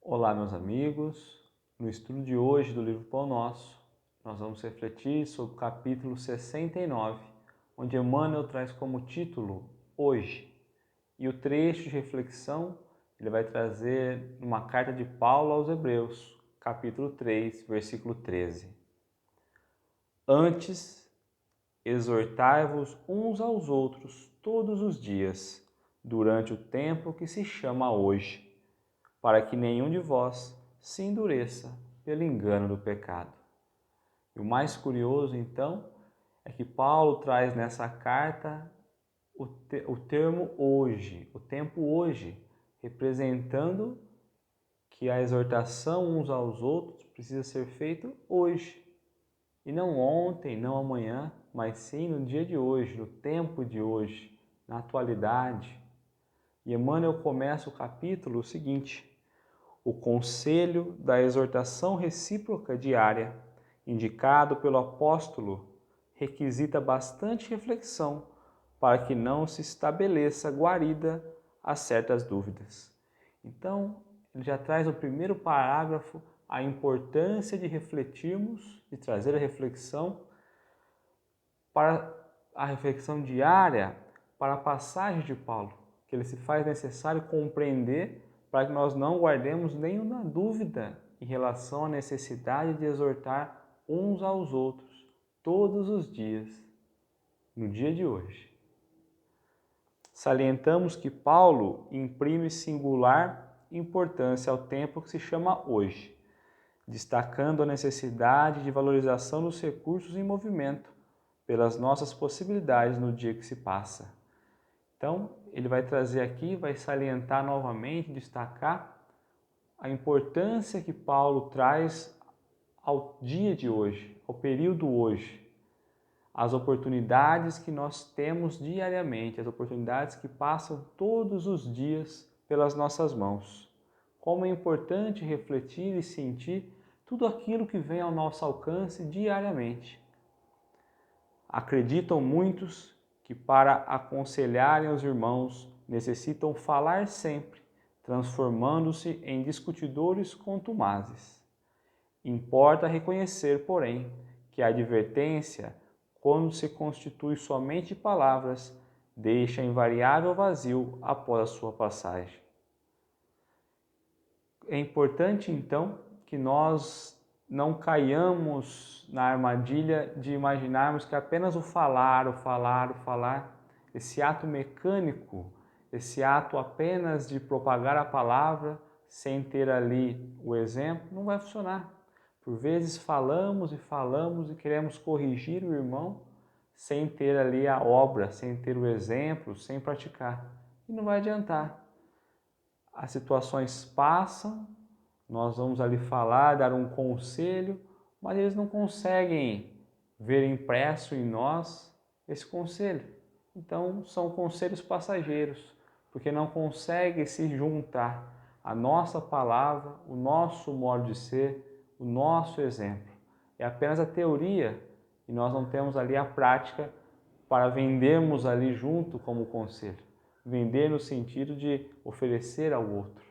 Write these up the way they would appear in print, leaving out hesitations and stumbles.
Olá, meus amigos. No estudo de hoje do livro Pão Nosso, nós vamos refletir sobre o capítulo 69, onde Emmanuel traz como título Hoje. E o trecho de reflexão ele vai trazer uma carta de Paulo aos Hebreus, capítulo 3, versículo 13. Antes, exortai-vos uns aos outros todos os dias, durante o tempo que se chama hoje, para que nenhum de vós se endureça pelo engano do pecado. E o mais curioso, então, é que Paulo traz nessa carta o termo hoje, o tempo hoje, representando que a exortação uns aos outros precisa ser feita hoje. E não ontem, não amanhã, mas sim no dia de hoje, no tempo de hoje, na atualidade. E Emmanuel começa o capítulo o seguinte: o conselho da exortação recíproca diária, indicado pelo apóstolo, requisita bastante reflexão para que não se estabeleça guarida a certas dúvidas. Então, ele já traz no primeiro parágrafo a importância de refletirmos, de trazer a reflexão para a reflexão diária, para a passagem de Paulo, que ele se faz necessário compreender para que nós não guardemos nenhuma dúvida em relação à necessidade de exortar uns aos outros todos os dias, no dia de hoje. Salientamos que Paulo imprime singular importância ao tempo que se chama hoje, destacando a necessidade de valorização dos recursos em movimento pelas nossas possibilidades no dia que se passa. Então, ele vai trazer aqui, vai salientar novamente, destacar a importância que Paulo traz ao dia de hoje, ao período hoje, as oportunidades que nós temos diariamente, as oportunidades que passam todos os dias pelas nossas mãos. Como é importante refletir e sentir tudo aquilo que vem ao nosso alcance diariamente. Acreditam muitos que para aconselharem os irmãos necessitam falar sempre, transformando-se em discutidores contumazes. Importa reconhecer, porém, que a advertência, quando se constitui somente de palavras, deixa invariável vazio após a sua passagem. É importante, então, que nós não caiamos na armadilha de imaginarmos que apenas o falar, esse ato mecânico, esse ato apenas de propagar a palavra sem ter ali o exemplo, não vai funcionar. Por vezes falamos e queremos corrigir o irmão sem ter ali a obra, sem ter o exemplo, sem praticar. E não vai adiantar. As situações passam, nós vamos ali falar, dar um conselho, mas eles não conseguem ver impresso em nós esse conselho. Então, são conselhos passageiros, porque não conseguem se juntar a nossa palavra, o nosso modo de ser, o nosso exemplo. É apenas a teoria e nós não temos ali a prática para vendermos ali junto como conselho. Vender no sentido de oferecer ao outro.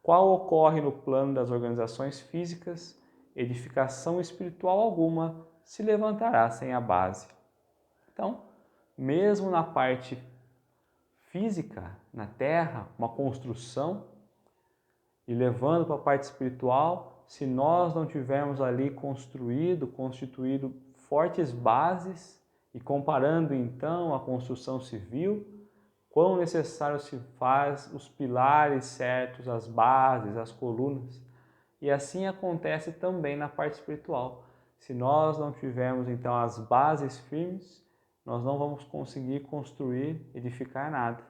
Qual ocorre no plano das organizações físicas, edificação espiritual alguma se levantará sem a base. Então, mesmo na parte física, na terra, uma construção, e levando para a parte espiritual, se nós não tivermos ali constituído fortes bases, e comparando então a construção civil, quão necessário se faz os pilares certos, as bases, as colunas. E assim acontece também na parte espiritual. Se nós não tivermos então as bases firmes, nós não vamos conseguir construir, edificar nada.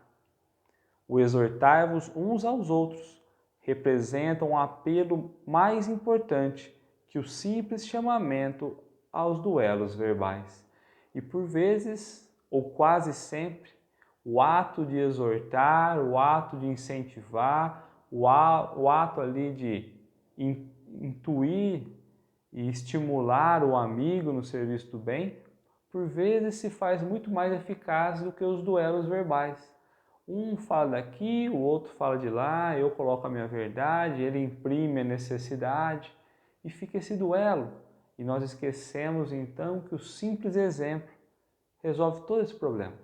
O exortai-vos uns aos outros representa um apelo mais importante que o simples chamamento aos duelos verbais. E por vezes, ou quase sempre, o ato de exortar, o ato de incentivar, o ato ali de intuir e estimular o amigo no serviço do bem, por vezes se faz muito mais eficaz do que os duelos verbais. Um fala daqui, o outro fala de lá, eu coloco a minha verdade, ele imprime a necessidade e fica esse duelo. E nós esquecemos então que o simples exemplo resolve todo esse problema.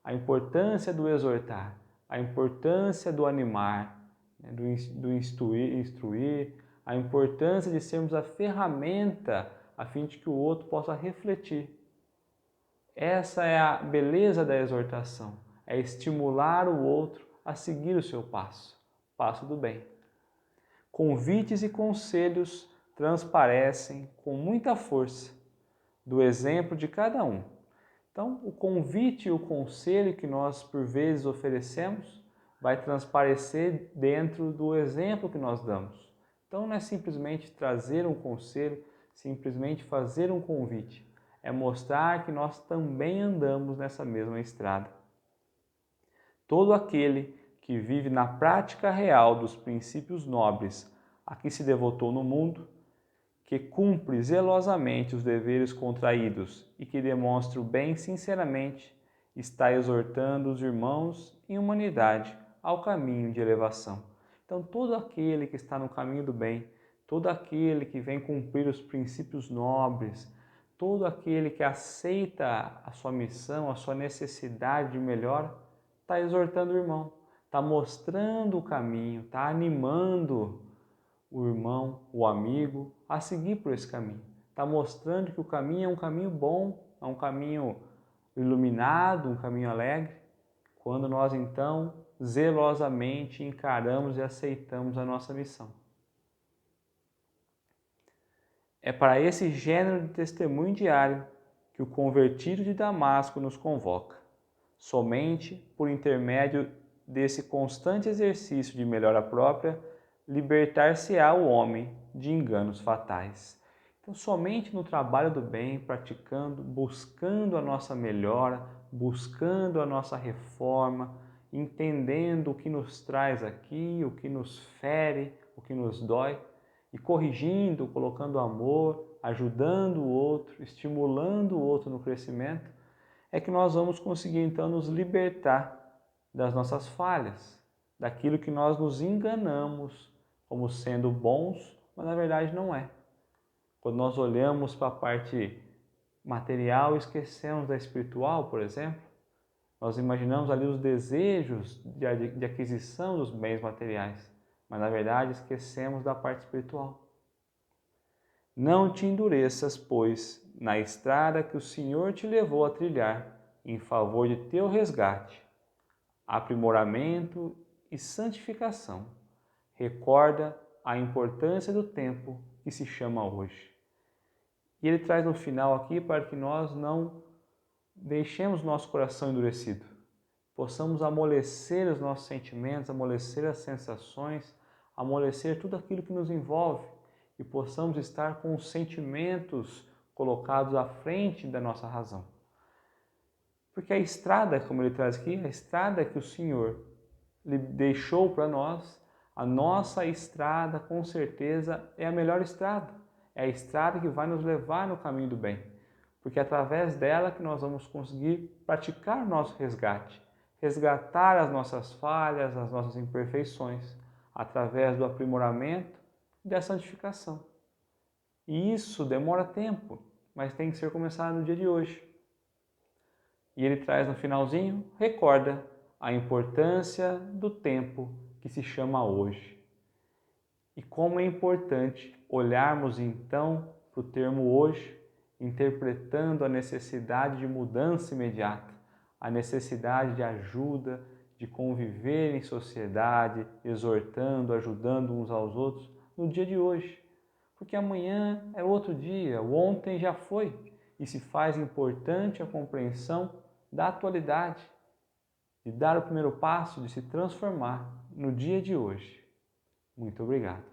A importância do exortar, a importância do animar, né, do instruir, a importância de sermos a ferramenta a fim de que o outro possa refletir. Essa é a beleza da exortação, é estimular o outro a seguir o seu passo, passo do bem. Convites e conselhos transparecem com muita força do exemplo de cada um. Então, o convite e o conselho que nós por vezes oferecemos vai transparecer dentro do exemplo que nós damos. Então, não é simplesmente trazer um conselho, simplesmente fazer um convite. É mostrar que nós também andamos nessa mesma estrada. Todo aquele que vive na prática real dos princípios nobres a que se devotou no mundo, que cumpre zelosamente os deveres contraídos e que demonstra o bem sinceramente, está exortando os irmãos em humanidade ao caminho de elevação. Então, todo aquele que está no caminho do bem, todo aquele que vem cumprir os princípios nobres, todo aquele que aceita a sua missão, a sua necessidade de melhor, está exortando o irmão, está mostrando o caminho, está animando o irmão, o amigo, a seguir por esse caminho. Está mostrando que o caminho é um caminho bom, é um caminho iluminado, um caminho alegre, quando nós então zelosamente encaramos e aceitamos a nossa missão. É para esse gênero de testemunho diário que o convertido de Damasco nos convoca. Somente por intermédio desse constante exercício de melhora própria, libertar-se-á o homem de enganos fatais. Então, somente no trabalho do bem, praticando, buscando a nossa melhora, buscando a nossa reforma, entendendo o que nos traz aqui, o que nos fere, o que nos dói, e corrigindo, colocando amor, ajudando o outro, estimulando o outro no crescimento, é que nós vamos conseguir então nos libertar das nossas falhas, daquilo que nós nos enganamos como sendo bons, mas na verdade não é. Quando nós olhamos para a parte material e esquecemos da espiritual, por exemplo, nós imaginamos ali os desejos de aquisição dos bens materiais, mas na verdade esquecemos da parte espiritual. Não te endureças, pois, na estrada que o Senhor te levou a trilhar em favor de teu resgate, aprimoramento e santificação. Recorda a importância do tempo que se chama hoje. E ele traz no final aqui para que nós não deixemos nosso coração endurecido, possamos amolecer os nossos sentimentos, amolecer as sensações, amolecer tudo aquilo que nos envolve e possamos estar com os sentimentos colocados à frente da nossa razão. Porque a estrada, como ele traz aqui, a estrada que o Senhor lhe deixou para nós, a nossa estrada com certeza é a melhor estrada. É a estrada que vai nos levar no caminho do bem. Porque é através dela que nós vamos conseguir praticar o nosso resgate, resgatar as nossas falhas, as nossas imperfeições, através do aprimoramento e da santificação. E isso demora tempo, mas tem que ser começado no dia de hoje. E ele traz no finalzinho, recorda a importância do tempo que se chama hoje. E como é importante olharmos então para o termo hoje, interpretando a necessidade de mudança imediata, a necessidade de ajuda, de conviver em sociedade, exortando, ajudando uns aos outros no dia de hoje. Porque amanhã é outro dia, o ontem já foi, e se faz importante a compreensão da atualidade, de dar o primeiro passo, de se transformar no dia de hoje. Muito obrigado.